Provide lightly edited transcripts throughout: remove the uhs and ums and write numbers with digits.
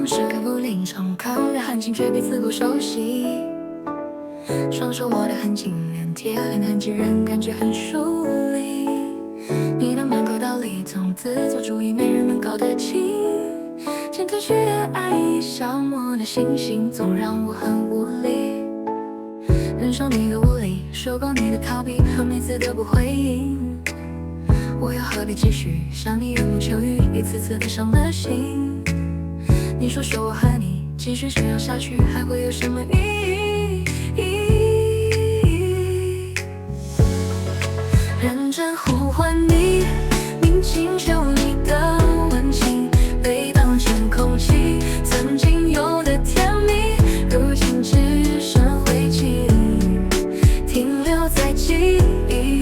们时刻不临场，靠着汗情却彼此不熟悉。双手握得很紧，脸贴脸很近，人感觉很疏离。你的满口道理从自作主义，没人能搞得清。渐褪去的爱意，消磨的信心，总让我很无力。忍受你的无理，受够你的逃避和每次都不回应。我又何必继续向你缘木求鱼，一次次的伤了心。你说我和你继续这样下去，还会有什么意义？认真呼唤你，明请求你的温情，被当成空气，曾经有的甜蜜，如今只剩灰烬，停留在记忆。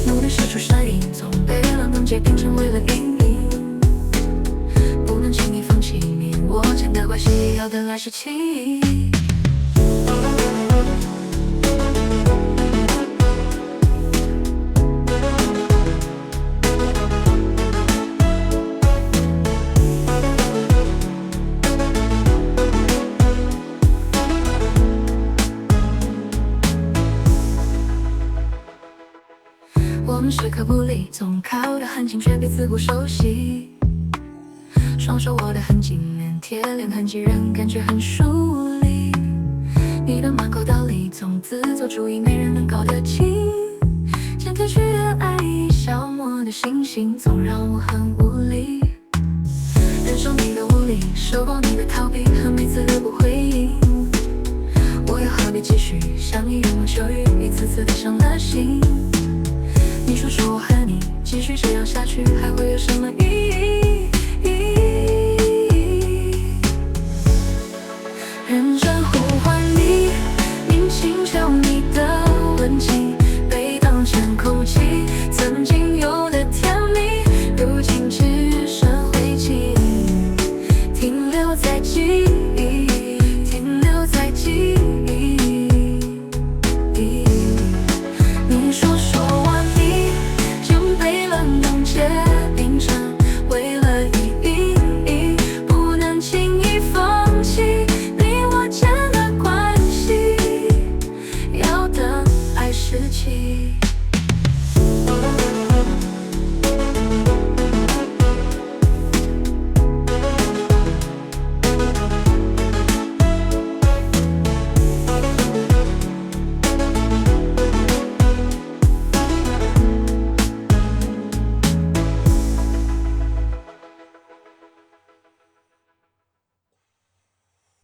努力试出声音，从被冷冻结冰成为了阴影。不能轻易放弃你我间的关系，要的来是情谊。我们时刻不离，总靠得很近，却彼此不熟悉。双手握得很紧，脸贴脸很近，人感觉很疏离。你的满口道理总自作主义，没人能搞得清。渐褪去的爱意，消磨的信心，总让我很无力。忍受你的无理，受够你的逃避和每次的不回应。我又何必继续向你缘木求鱼，一次次的伤了心。你说我和你继续这样下去，